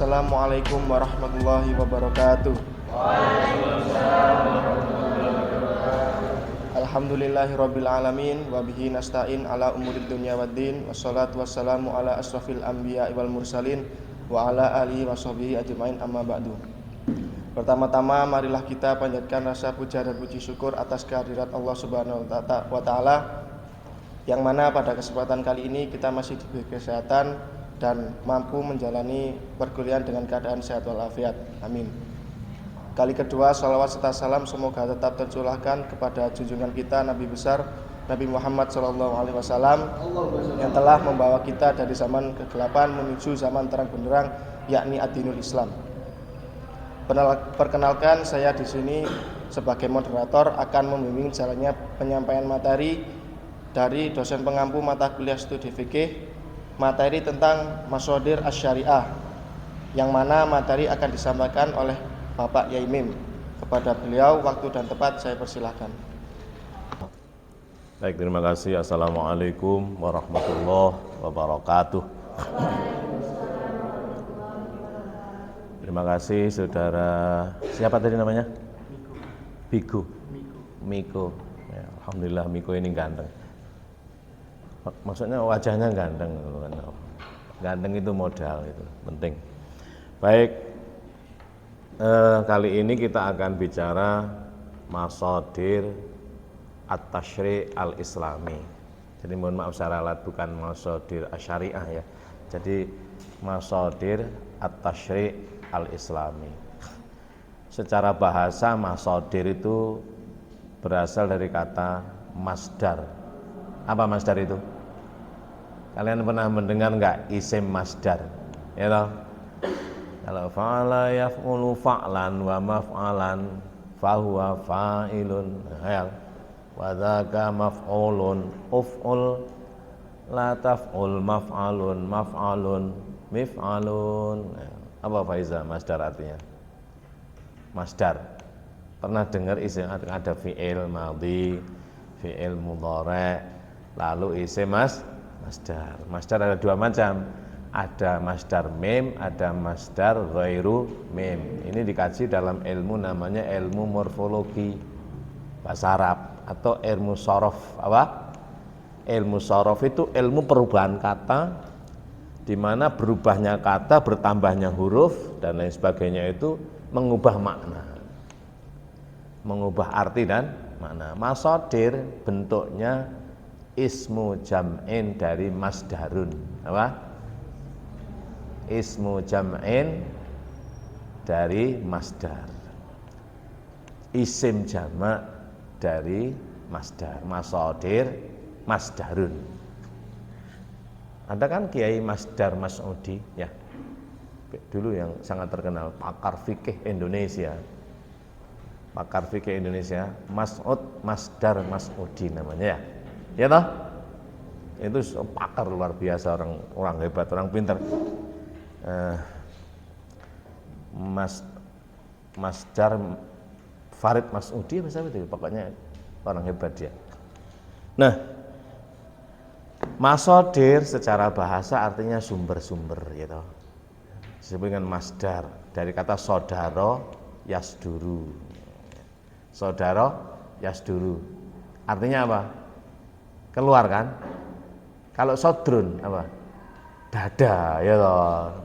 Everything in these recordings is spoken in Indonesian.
Assalamualaikum warahmatullahi wabarakatuh. Alhamdulillahirabbil alamin wa bihi nasta'in ala umurid dunya waddin wassalatu wassalamu ala asrofil anbiya'i wal mursalin wa ala alihi washabihi ajmain amma ba'du. Pertama-tama marilah kita panjatkan rasa puja dan puji syukur atas kehadirat Allah Subhanahu wa taala yang mana pada kesempatan kali ini kita masih diberi kesehatan dan mampu menjalani perkuliahan dengan keadaan sehat walafiat. Amin. Kali kedua, salawat serta salam semoga tetap tercurahkan kepada junjungan kita Nabi besar Nabi Muhammad SAW yang telah membawa kita dari zaman kegelapan menuju zaman terang benderang, yakni ad-dinul Islam. Perkenalkan, saya di sini sebagai moderator akan membimbing jalannya penyampaian materi dari dosen pengampu mata kuliah studi fikih, materi tentang Mashadir Asy-Syariah, yang mana materi akan disampaikan oleh Bapak Yai Mim. Kepada beliau waktu dan tempat saya persilahkan. Baik, terima kasih. Assalamualaikum warahmatullahi wabarakatuh. Terima kasih saudara. Siapa tadi namanya? Bigu. Miko. Ya, alhamdulillah Miko ini ganteng. Maksudnya wajahnya ganteng. Ganteng itu modal, itu penting. Baik, kali ini kita akan bicara Mashadir At-Tasyri' Al-Islami. Jadi mohon maaf secara alat, bukan Mashadir Asy-Syariah ya. Jadi Mashadir At-Tasyri' Al-Islami. Secara bahasa Mashadir itu berasal dari kata masdar. Apa masdar itu? Kalian pernah mendengar enggak isim masdar? Ya toh? Kalau fa'ala yaf'ulu fa'lan wa maf'alan fahuwa fa'ilun. Ya. Wa dzaka maf'ulun uf'ul la taf'ul maf'alun maf'alun mif'alun. Apa Faiza masdar artinya? Masdar. Pernah dengar isim ada fi'il madhi, fi'il mudhari', lalu isim masdar. Masdar ada dua macam. Ada masdar mim, ada masdar ghairu mim. Ini dikaji dalam ilmu namanya ilmu morfologi bahasa Arab atau ilmu shorof. Apa? Ilmu shorof itu ilmu perubahan kata, di mana berubahnya kata, bertambahnya huruf dan lain sebagainya itu mengubah makna, mengubah arti dan makna. Mashadir bentuknya ismu jam'in dari masdarun. Apa? Ismu jam'in dari masdar, isim jamak dari masdar. Mashadir masdarun. Ada kan Kiai Masdar Mas'udi ya, dulu yang sangat terkenal, pakar fikih Indonesia, pakar fikih Indonesia, Mas'ud Masdar Mas'udi namanya ya, ya toh? Itu pakar luar biasa, orang hebat, orang pintar. Masdar Farid Mas'udi apa itu, pokoknya orang hebat dia. Nah, Mashadir secara bahasa artinya sumber-sumber gitu. Disebut dengan masdar dari kata sodaro yasduru. Sodaro yasduru. Artinya apa? Keluar kan? Kalau sodrun apa? Dada ya toh.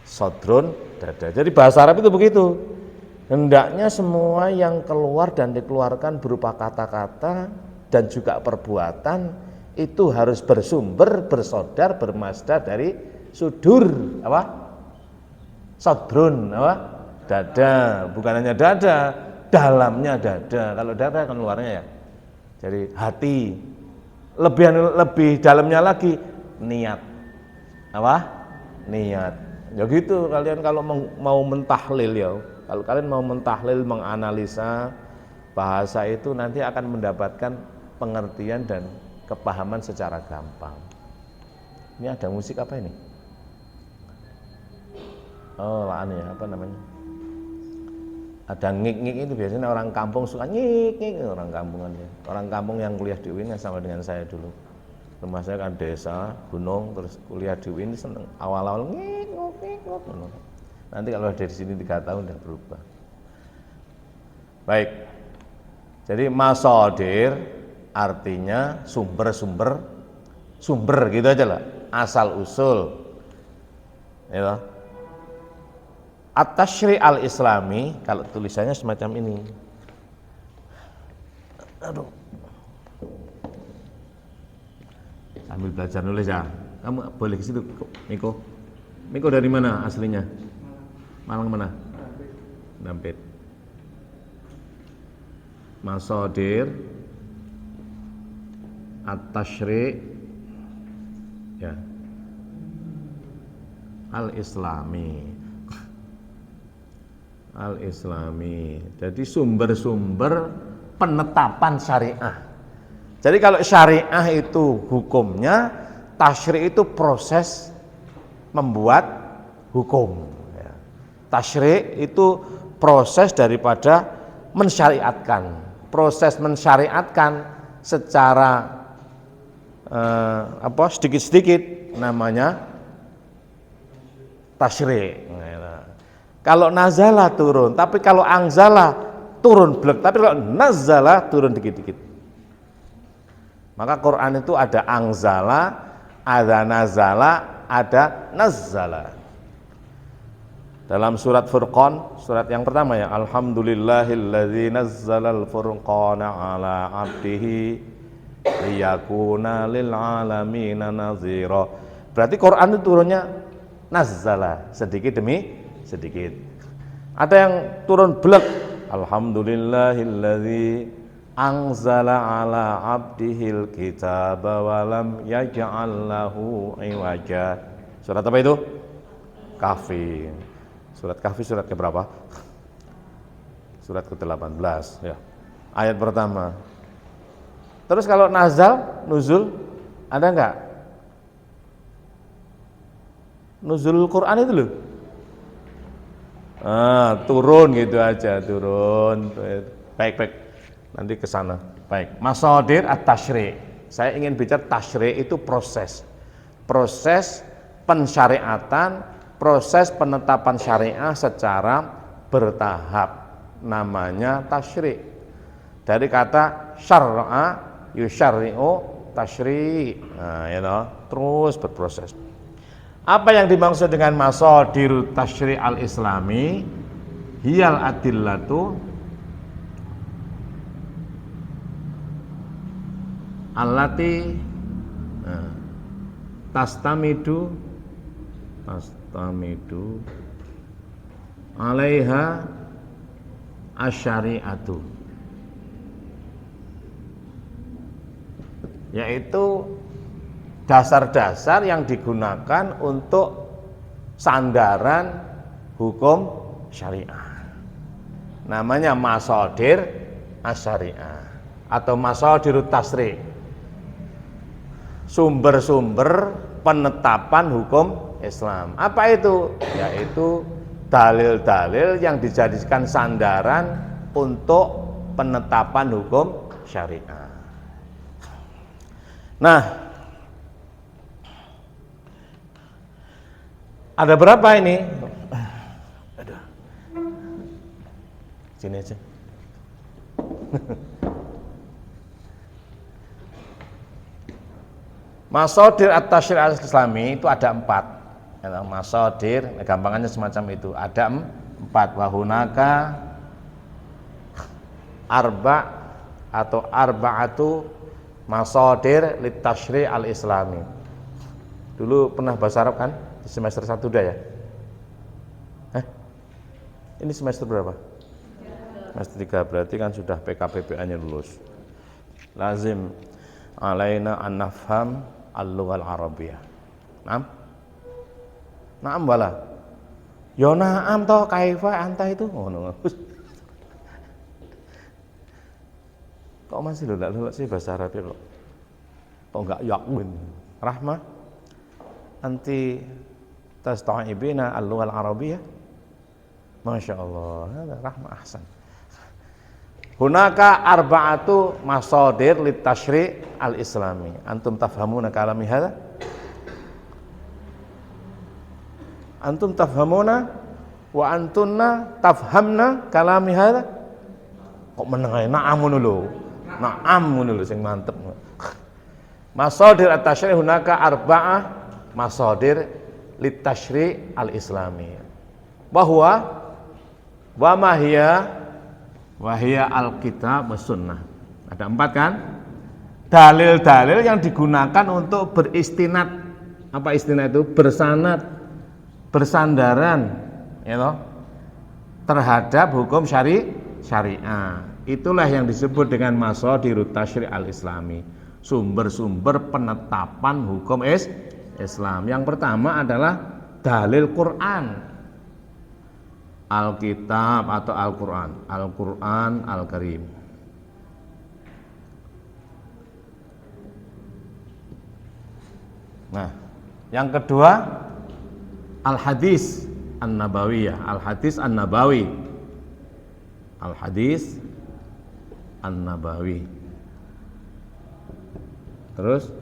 Sodrun dada. Jadi bahasa Arab itu begitu. Hendaknya semua yang keluar dan dikeluarkan berupa kata-kata dan juga perbuatan itu harus bersumber, bersodar, bermasdar dari sudur, apa? Sodrun, apa? Dada, bukan hanya dada, dalamnya dada. Kalau dada kan luarnya ya. Jadi hati. Lebih dalamnya lagi niat. Apa? Niat. Ya gitu, kalian kalau mau mentahlil ya, kalau kalian mau mentahlil, menganalisa bahasa itu nanti akan mendapatkan pengertian dan kepahaman secara gampang. Ini ada musik apa ini? Oh, ya, apa namanya? Ada ngik-ngik itu biasanya orang kampung suka ngik-ngik, orang kampungan ya. Orang kampung yang kuliah di UIN sama dengan saya dulu. Rumah saya kan desa, gunung, terus kuliah di UIN seneng. Awal-awal ngikut. Nanti kalau dari sini 3 tahun udah berubah. Baik. Jadi masadir artinya sumber gitu aja lah, asal usul. Ya. At-Tashri' al-Islami, kalau tulisannya semacam ini. Aduh. Sambil belajar nulis ya. Kamu boleh ke situ, Miko. Miko dari mana aslinya? Malang mana? Dampit. Masadir At-Tashri' ya. Al-Islami. Jadi sumber-sumber penetapan syariah. Jadi kalau syariah itu hukumnya, tasyri' itu proses membuat hukum. Tasyri' itu proses daripada mensyariatkan. Proses mensyariatkan secara sedikit-sedikit namanya tasyri'. Kalau nazala turun, tapi kalau anzala turun blek, tapi kalau nazala turun dikit-dikit. Maka Quran itu ada anzala, ada nazala, ada nazzala. Dalam surat Furqan, surat yang pertama ya, alhamdulillahilladzi nazzalal furqana ala 'abdihi liyakuna lil 'alamina nazira. Berarti Quran itu turunnya nazzala, sedikit demi sedikit. Ada yang turun blek, alhamdulillahilladzi anzala ala 'abdihil kitaba wa lam yaj'al lahu iwaja. Surat apa itu? Kahfi. Surat Kahfi surat ke berapa? Surat ke-18 ya. Ayat pertama. Terus kalau nuzul ada enggak? Nuzul Quran itu loh. Turun gitu aja, turun. Baik. Nanti ke sana. Baik. Masadir at-tasyri'. Saya ingin bicara tasyri' itu proses. Proses pensyariatan, proses penetapan syariah secara bertahap. Namanya tasyri'. Dari kata syar'a yusyarri'u tasyri'. Terus berproses. Apa yang dimaksud dengan masadir tasyri' al-islami? Hiyal adillatu allati tastamidu alaiha asyari'atu, yaitu dasar-dasar yang digunakan untuk sandaran hukum syariah. Namanya masadir asyariah atau masadirut tasri'. Sumber-sumber penetapan hukum Islam. Apa itu? Yaitu dalil-dalil yang dijadikan sandaran untuk penetapan hukum syariah. Nah, ada berapa ini? Aduh. Sini aja. Masadir at-tasyri' al-islami itu ada 4. Masadir, gampangannya semacam itu. Ada 4. Wahunaka arba'atu masadir lit-tasyri' al-islami. Dulu pernah bahasa Arab kan? Di semester 1 udah ya? Ini semester berapa? Semester 3, berarti kan sudah PKPPA-nya lulus. Lazim alaina an nafham al-lughal arabiyyah. Naam wala. Ya naam toh kaifa anta itu. Kok masih lulus sih bahasa Arab kok? Kok enggak yakin? Rahmah anti tasta'ibina al-lughal arabiyyah. Masya Allah, Rahmah ahsan. Hunaka arba'atu masadir litashri' al-islami. Antum tafhamuna kalami hadza? Antum tafhamuna wa antunna tafhamna kalami hadza? Kok meneng ae na'am ngono lho. Na'am ngono lho sing mantep. Masadir at-tashri' hunaka arba'ah masadir litashri' al-islami. Wa ma hiya wahia alkitab was sunnah. Ada 4 kan? Dalil-dalil yang digunakan untuk beristinad. Apa istinad itu? Bersanad, bersandaran, ya toh, terhadap hukum syariah. Itulah yang disebut dengan masadirut tasyri' al-islami. Sumber-sumber penetapan hukum Islam. Yang pertama adalah dalil Quran. Alkitab atau Al-Quran, Al-Quran Al-Karim. Nah, yang kedua Al-Hadis An-Nabawiyah, Al-Hadis An-Nabawi, Al-Hadis An-Nabawi. Terus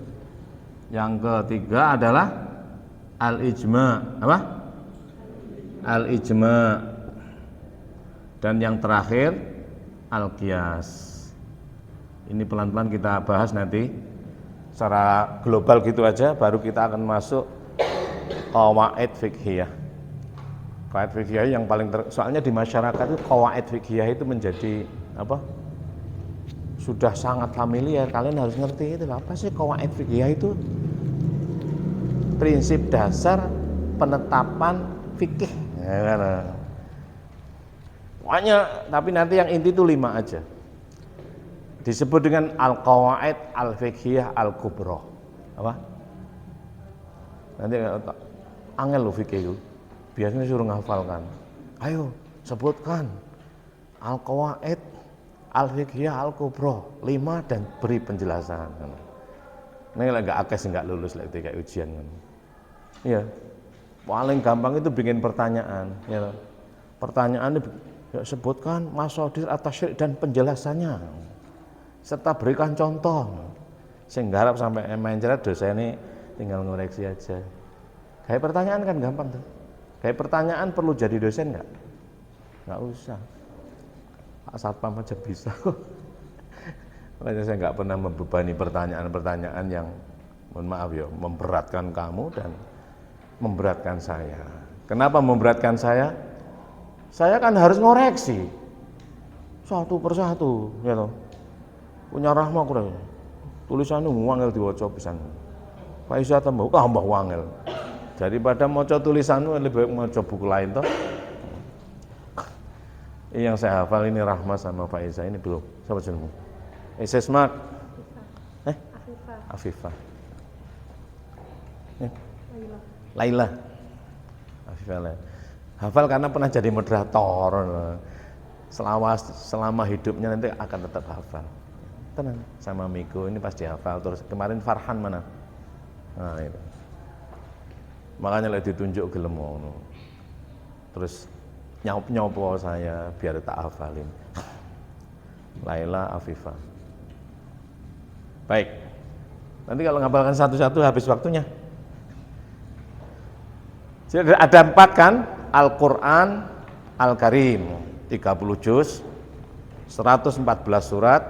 yang ketiga adalah Al-Ijma', apa? Al-Ijma'. Dan yang terakhir Al-Qiyas. Ini pelan-pelan kita bahas nanti secara global gitu aja, baru kita akan masuk qawaid fiqhiyah. Qawaid fiqhiyah yang paling soalnya di masyarakat itu qawaid fiqhiyah itu menjadi apa? Sudah sangat familiar, kalian harus ngerti itu apa sih qawaid fiqhiyah itu? Prinsip dasar penetapan fikih. Ya, pokoknya, tapi nanti yang inti itu 5 aja. Disebut dengan al-qawaid al-fiqhiyah al-kubra. Apa? Nanti angel lo fikih itu. Biasanya suruh ngafalkan. Ayo, sebutkan al-qawaid al-fiqhiyah al-kubra 5 dan beri penjelasan. Ini lah enggak akes enggak lulus lah itu kayak ujian. Iya. Paling gampang itu bikin pertanyaan, ya. Pertanyaannya ya, sebutkan masadir at-tasyri' dan penjelasannya serta berikan contoh. Sehingga harap sampai main cerat dosen ini tinggal ngoreksi aja. Kayak pertanyaan kan gampang tuh. Kayak pertanyaan perlu jadi dosen enggak? Enggak usah. Pak Satpam aja bisa kok. Makanya saya enggak pernah membebani pertanyaan-pertanyaan yang mohon maaf ya, memberatkan kamu dan memberatkan saya. Kenapa memberatkan saya? Saya kan harus ngoreksi satu persatu, ya toh. Punya rahmah kurang. Tulisannya wangel diwaca pisan. Pak Isa tambah wangel. Daripada maca tulisanmu lebih baik maca buku lain toh. Ini yang saya hafal ini Rahmah sama Pak Isa ini belum. Siapa jenengmu? Sesmak. Afifah. Laila. Afifah Laila. Hafal karena pernah jadi moderator. Selama hidupnya nanti akan tetap hafal. Tenang, sama Miko ini pasti hafal. Terus kemarin Farhan mana? Nah itu. Makanya lagi ditunjuk gelem ngono. Terus nyop-nyopo saya biar tak hafalin. Laila Afifah. Baik. Nanti kalau ngapalkan satu-satu habis waktunya. Jadi ada 4 kan? Al-Quran Al-Karim 30 juz 114 surat.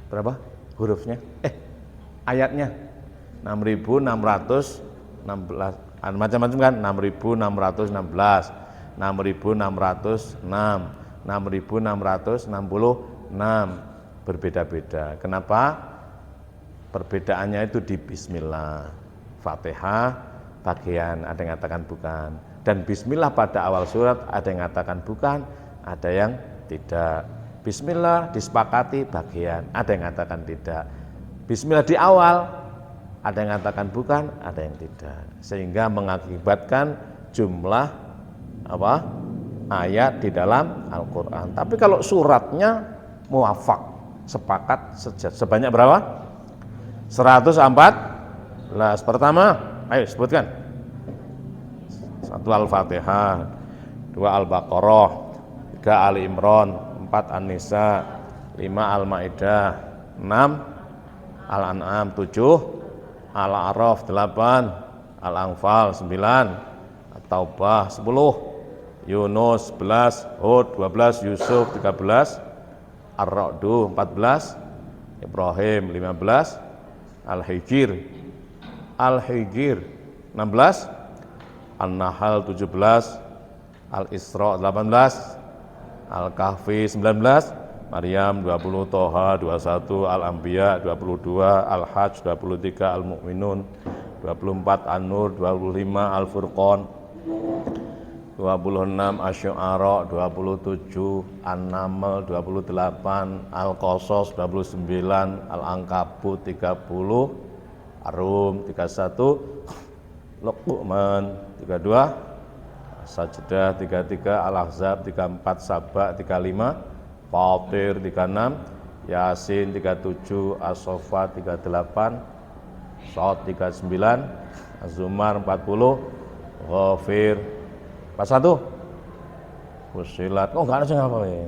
Berapa hurufnya? Ayatnya 6.616 macam-macam kan? 6.616 6.606 6.666 berbeda-beda. Kenapa? Perbedaannya itu di Bismillah. Fatihah bagian ada yang mengatakan bukan, dan Bismillah pada awal surat ada yang mengatakan bukan, ada yang tidak. Bismillah disepakati bagian, ada yang mengatakan tidak. Bismillah di awal ada yang mengatakan bukan, ada yang tidak, sehingga mengakibatkan jumlah ayat di dalam Al-Quran. Tapi kalau suratnya muwafaq, sepakat sebanyak berapa? 114. Pertama, ayo sebutkan. 1 Al-Fatihah, 2 Al-Baqarah, 3 Ali Imran, 4 An-Nisa, 5 Al-Maidah, 6 Al-An'am, 7 Al-A'raf, 8 Al-Anfal, 9 At-Taubah, 10 Yunus, 11 Hud, 12 Yusuf, 13 Ar-Ra'du, 14 Ibrahim, 15 Al-Hijr, 16 An-Nahl, 17 Al-Isra, 18 Al-Kahfi, 19 Maryam, 20 Toha, 21 Al-Anbiya, 22 Al-Hajj, 23 Al-Mu'minun, 24 An-Nur, 25 Al-Furqan, 26 Asy-Syu'ara, 27 An-Naml, 28 Al-Qasas, 29 Al-Ankabut, 30 Ar-Rum, 31 Luqman, 32 Sajdah, 33 Al-Ahzab, 34 Saba, 35 Fatir, 36 Yasin, 37 As-Saffat, 38 Shad, 39 Az-Zumar, 40 Ghafir, 41 Fussilat. Kok enggak ada yang apa ya?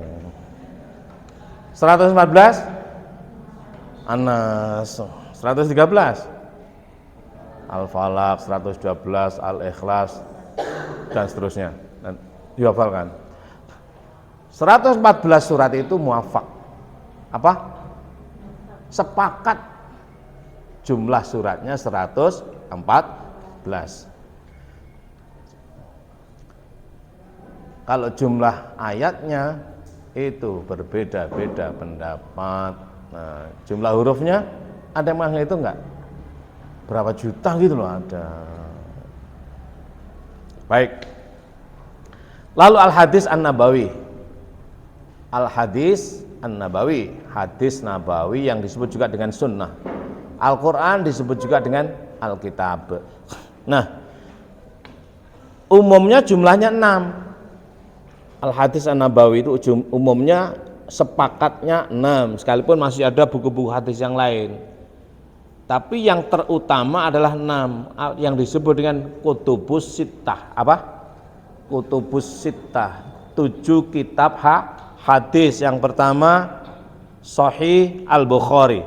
114 An-Nas, 113 Al-Falaq, 112 Al-Ikhlas, dan seterusnya. Dan dihafalkan. 114 surat itu muafak. Apa? Sepakat jumlah suratnya 114. Kalau jumlah ayatnya itu berbeda-beda pendapat. Nah, jumlah hurufnya ada yang itu enggak? Berapa juta gitu loh ada. Baik. Lalu al-hadis an-nabawi. Al-hadis an-nabawi, hadis nabawi yang disebut juga dengan sunnah. Al-Qur'an disebut juga dengan Alkitab. Nah, umumnya jumlahnya 6. Al-hadis an-nabawi itu umumnya sepakatnya 6, sekalipun masih ada buku-buku hadis yang lain. Tapi yang terutama adalah 6 yang disebut dengan kutubus sittah. Apa? Kutubus sittah, 7 kitab hadis. Yang pertama Sahih Al-Bukhari,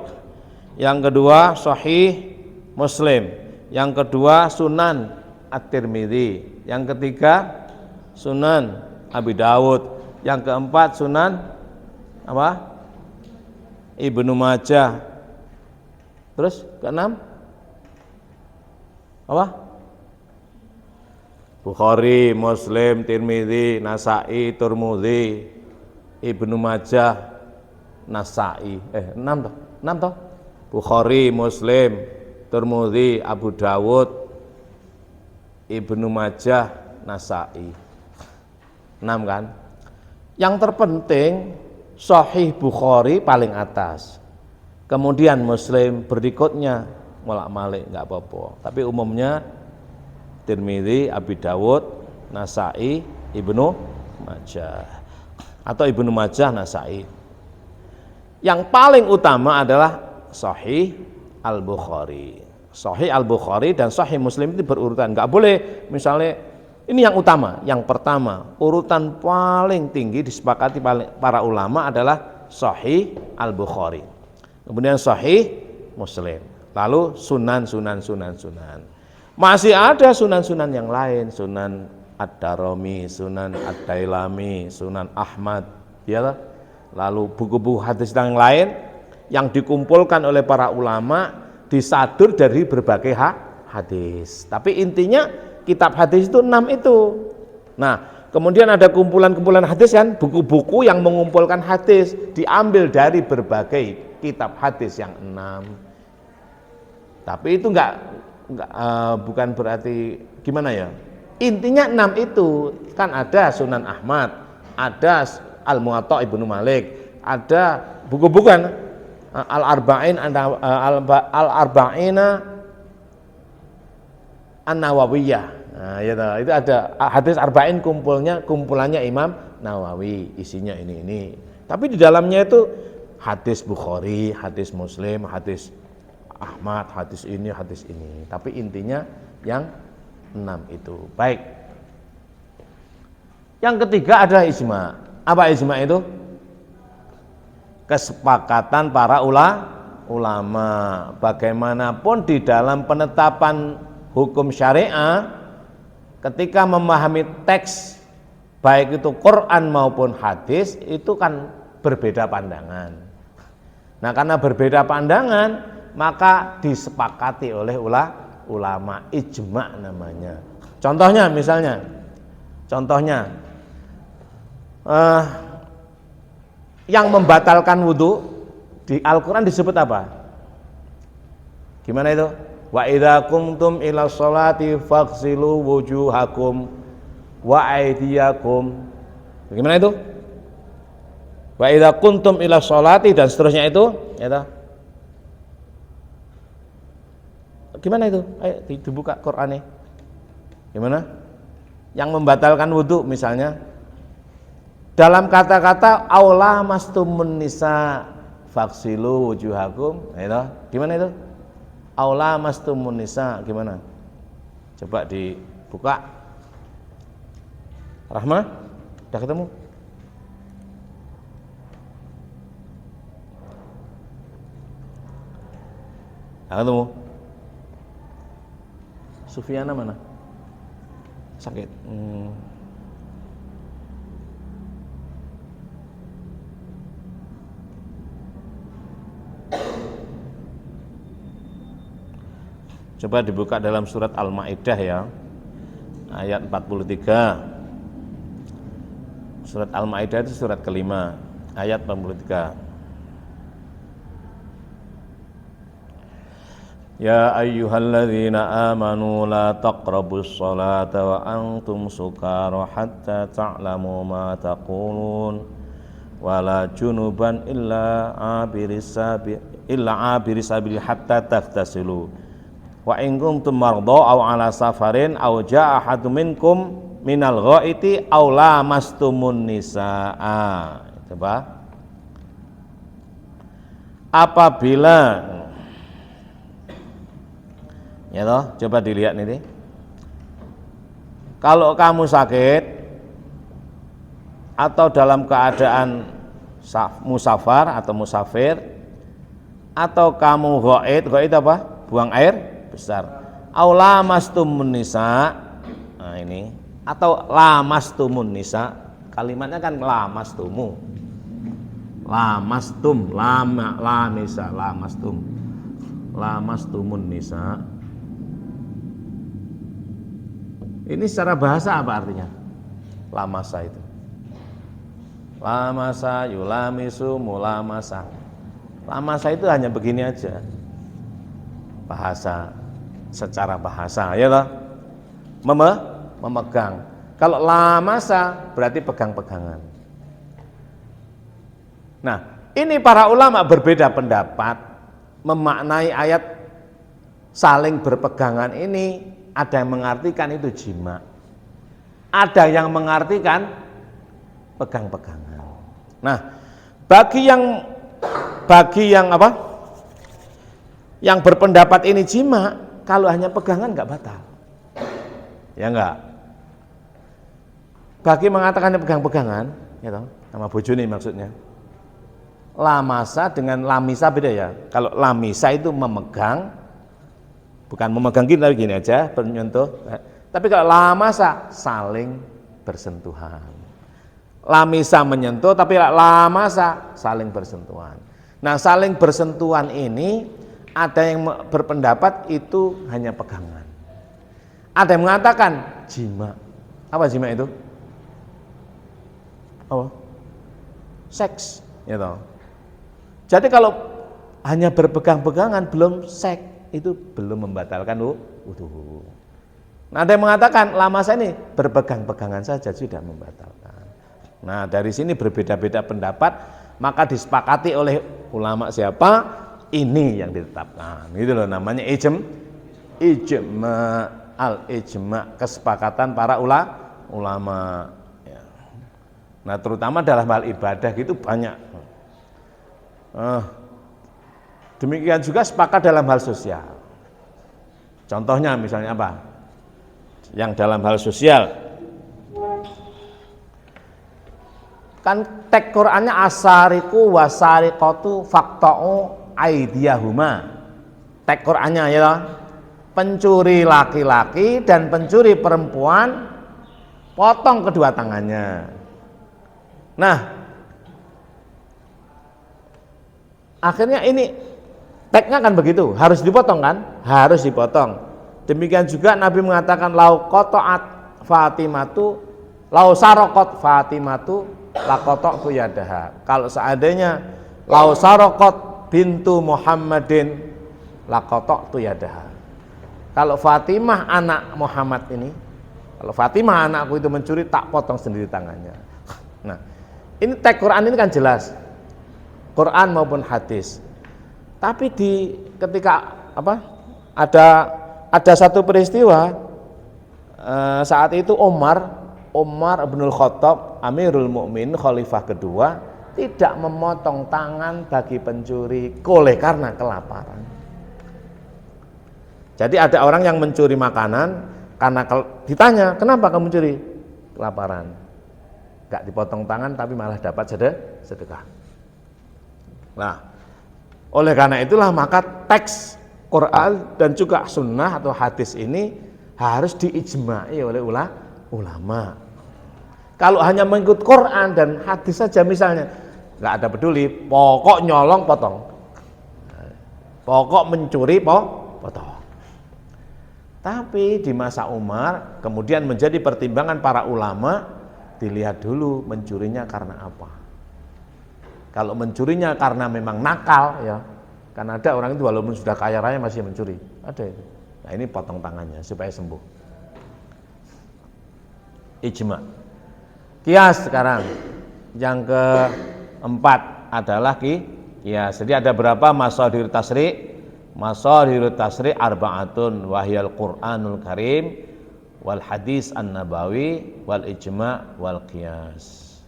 yang kedua Sahih Muslim, yang kedua Sunan At-Tirmidzi, yang ketiga Sunan Abi Dawud, yang keempat Sunan apa? Ibnu Majah. Terus keenam apa? Bukhari, Muslim, Tirmidzi, Nasa'i, Tirmidzi, Ibnu Majah, Nasa'i. 6 toh? 6 toh? Bukhari, Muslim, Tirmidzi, Abu Dawud, Ibnu Majah, Nasa'i. 6 kan? Yang terpenting Sahih Bukhari paling atas. Kemudian Muslim berikutnya, molak-malik enggak apa-apa. Tapi umumnya Tirmidzi, Abi Dawud, Nasa'i, Ibnu Majah. Atau Ibnu Majah, Nasa'i. Yang paling utama adalah Sahih Al-Bukhari. Sahih Al-Bukhari dan Sahih Muslim itu berurutan. Enggak boleh misalnya ini yang utama, yang pertama, urutan paling tinggi disepakati para ulama adalah Sahih Al-Bukhari. Kemudian Sahih Muslim. Lalu sunan. Masih ada sunan-sunan yang lain, Sunan Ad-Darimi, Sunan Ad-Dailami, Sunan Ahmad, ya. Lalu buku-buku hadis yang lain yang dikumpulkan oleh para ulama disadur dari berbagai hadis. Tapi intinya kitab hadis itu 6 itu. Nah, kemudian ada kumpulan-kumpulan hadis kan, buku-buku yang mengumpulkan hadis diambil dari berbagai kitab hadis yang 6. Tapi itu bukan berarti gimana ya? Intinya 6 itu kan ada Sunan Ahmad, ada Al-Muwatta Ibnu Malik, ada buku-buku kan Al-Arba'in Al-Arba'ina An-Nawawiyah. Nah, ya, itu ada hadis arba'in kumpulannya Imam Nawawi, isinya ini. Tapi di dalamnya itu hadis Bukhari, hadis Muslim, hadis Ahmad, hadis ini. Tapi intinya yang 6 itu. Baik. Yang ketiga adalah ijma. Apa ijma itu? kesepakatan para ulama. Bagaimanapun di dalam penetapan hukum syariah, ketika memahami teks baik itu Quran maupun hadis itu kan berbeda pandangan. Nah, karena berbeda pandangan maka disepakati oleh ulama, ijma namanya. Contohnya yang membatalkan wudhu di Al-Quran disebut apa? Gimana itu? Wa idza qumtum ila sholati faghsilu wujuhakum wa aydiyakum. Gimana itu? Wa idza qumtum ila sholati dan seterusnya itu. Gimana itu? Ayo dibuka Qur'annya. Gimana? Yang membatalkan wudhu misalnya dalam kata-kata aula mastumun nisa faksilu wujuhakum, itu gimana itu? Aula mastumun nisa gimana? Coba dibuka. Rahma, udah ketemu? Udah ketemu? Sufiana mana? Sakit. Coba dibuka dalam surat Al-Maidah ya, ayat 43. Surat Al-Maidah itu surat kelima, ayat 43. Ya ayyuhalladzina amanu la taqrabus sholata wa antum sukara hatta ta'lamu ma taqulun wala junuban illa abiris sabil hatta taghtasilu wa in kuntum marda aw ala safarin aw jaa ahadun minkum minal ghaiti aw lamastumun nisaa. Coba apabila ya toh, coba dilihat ini. Kalau kamu sakit atau dalam keadaan musafar atau musafir atau kamu ghaid apa? Buang air besar. Au lamastumun nisa. Nah ini, atau lamastumun nisa. Kalimatnya kan lamastumu. Lamastum, lamisa, lamastum. Lamastumun nisa. Ini secara bahasa apa artinya? Lamasa itu. Lamasa, yulamisu, mulamasa. Lamasa itu hanya begini aja. Bahasa, secara bahasa, ya toh? Memegang. Kalau lamasa berarti pegang-pegangan. Nah, ini para ulama berbeda pendapat memaknai ayat saling berpegangan ini. Ada yang mengartikan itu jima, ada yang mengartikan pegang-pegangan. Nah, bagi yang apa? Yang berpendapat ini jima, kalau hanya pegangan nggak batal, ya enggak. Bagi mengatakan pegang-pegangan, ya toh, sama bojone maksudnya. Lamasa dengan lamisa beda ya. Kalau lamisa itu memegang. Bukan memegang kita gini aja, menyentuh. Tapi kalau lamasa saling bersentuhan. Lamisa menyentuh, tapi lamasa saling bersentuhan. Nah, saling bersentuhan ini ada yang berpendapat itu hanya pegangan. Ada yang mengatakan jima. Apa jima itu? Apa? Seks, ya toh. Jadi kalau hanya berpegang-pegangan belum seks. Itu belum membatalkan wudu. Nah, ada yang mengatakan lamasa ini berpegang-pegangan saja sudah membatalkan. Nah, dari sini berbeda-beda pendapat, maka disepakati oleh ulama siapa? Ini yang ditetapkan. Itu loh namanya ijma, al-ijma, kesepakatan para ulama. Ya. Nah, terutama dalam hal ibadah gitu banyak. Demikian juga sepakat dalam hal sosial. Contohnya misalnya apa? Yang dalam hal sosial. Kan teks Qur'annya asariku wasariqatu faqta'u aydiyahuma. Teks Qur'annya ya, pencuri laki-laki dan pencuri perempuan potong kedua tangannya. Nah, akhirnya ini teksnya kan begitu, harus dipotong kan? Harus dipotong. Demikian juga Nabi mengatakan lau qata'at Fatimatu lau saraqat Fatimatu laqata'tu yadaha. Kalau seandainya lau saraqat bintu Muhammadin laqata'tu yadaha. Kalau Fatimah anak Muhammad ini, kalau Fatimah anakku itu mencuri, tak potong sendiri tangannya. Nah, ini teks Quran ini kan jelas, Quran maupun hadis. Tapi ketika ada satu peristiwa saat itu Umar Ibnul Khattab, Amirul Mukminin, Khalifah kedua, tidak memotong tangan bagi pencuri oleh karena kelaparan. Jadi ada orang yang mencuri makanan karena ditanya, kenapa kamu mencuri? Kelaparan. Gak dipotong tangan tapi malah dapat sedekah. Nah, oleh karena itulah maka teks Quran dan juga sunnah atau hadis ini harus diijma'i oleh ulama. Kalau hanya mengikut Quran dan hadis saja misalnya, nggak ada peduli, pokok nyolong potong, pokok mencuri potong. Tapi di masa Umar kemudian menjadi pertimbangan para ulama, dilihat dulu mencurinya karena apa. Kalau mencurinya karena memang nakal ya, kan ada orang itu walaupun sudah kaya raya masih mencuri, ada itu. Nah ini potong tangannya supaya sembuh. Ijma. Kias sekarang yang keempat adalah kias. Jadi ada berapa masadir tasri'? Masadir tasri' arba'atun wahyal Qur'anul Karim wal hadis an-nabawi wal ijma' wal qiyas.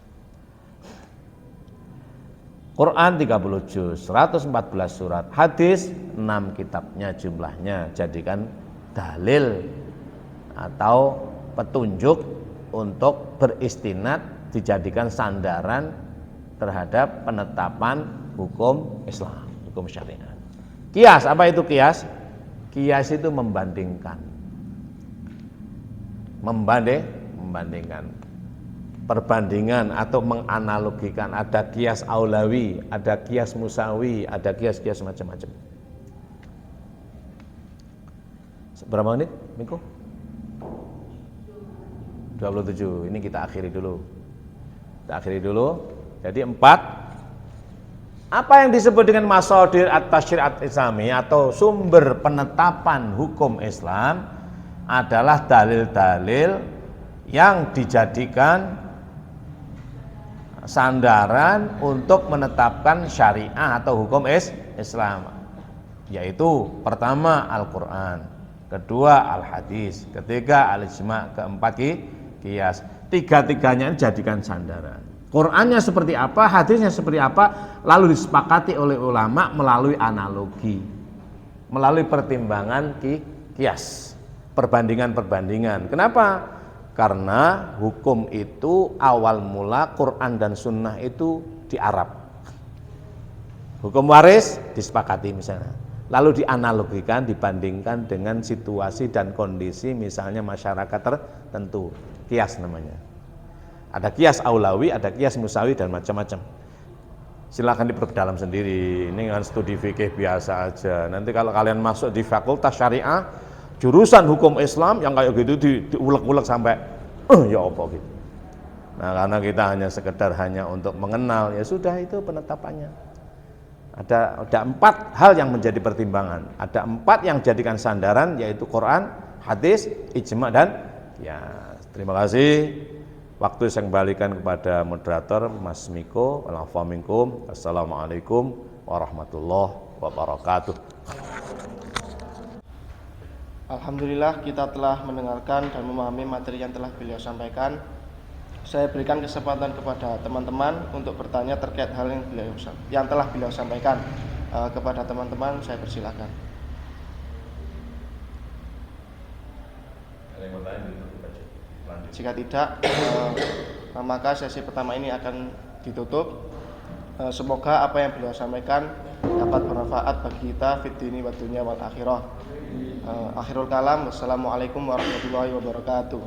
Quran 30 juz, 114 surat, hadis 6 kitabnya jumlahnya, jadikan dalil atau petunjuk untuk beristinad, dijadikan sandaran terhadap penetapan hukum Islam, hukum syariat. Kias, apa itu kias? Kias itu membandingkan. Membandingkan. Perbandingan atau menganalogikan. Ada kias aulawi, ada kias musawi, ada kias-kias macam-macam. Berapa menit, Miko? 27. Ini kita akhiri dulu. Jadi 4. Apa yang disebut dengan masadir at-tasyri' at-islami atau sumber penetapan hukum Islam adalah dalil-dalil yang dijadikan sandaran untuk menetapkan syariah atau hukum Islam. Yaitu pertama Al-Qur'an, kedua Al-Hadis, ketiga Al-Ijma', keempat kias. Tiga-tiganya dijadikan sandaran. Qur'annya seperti apa, hadisnya seperti apa, lalu disepakati oleh ulama melalui analogi, melalui pertimbangan kias, perbandingan-perbandingan. Kenapa? Karena hukum itu awal mula Quran dan Sunnah itu di Arab. Hukum waris disepakati misalnya, lalu dianalogikan, dibandingkan dengan situasi dan kondisi misalnya masyarakat tertentu. Kias namanya. Ada kias aulawi, ada kias musawi dan macam-macam. Silakan diperdalam sendiri. Ini kan studi fikih biasa aja. Nanti kalau kalian masuk di fakultas syariah, jurusan hukum Islam yang kayak gitu diulek-ulek sampai ya apa gitu. Nah, karena kita hanya sekedar untuk mengenal, ya sudah itu penetapannya. Ada 4 hal yang menjadi pertimbangan. Ada 4 yang jadikan sandaran, yaitu Quran, hadis, ijma' dan ya. Terima kasih. Waktu saya kembalikan kepada moderator Mas Miko. Assalamualaikum warahmatullahi wabarakatuh. Alhamdulillah kita telah mendengarkan dan memahami materi yang telah beliau sampaikan. Saya berikan kesempatan kepada teman-teman untuk bertanya terkait hal yang telah beliau sampaikan. Kepada teman-teman saya persilakan. Ada yang bertanya? Jika tidak, maka sesi pertama ini akan ditutup. Semoga apa yang beliau sampaikan dapat bermanfaat bagi kita fid dini wad dunya wal akhirah. Akhirul kalam, wassalamualaikum warahmatullahi wabarakatuh.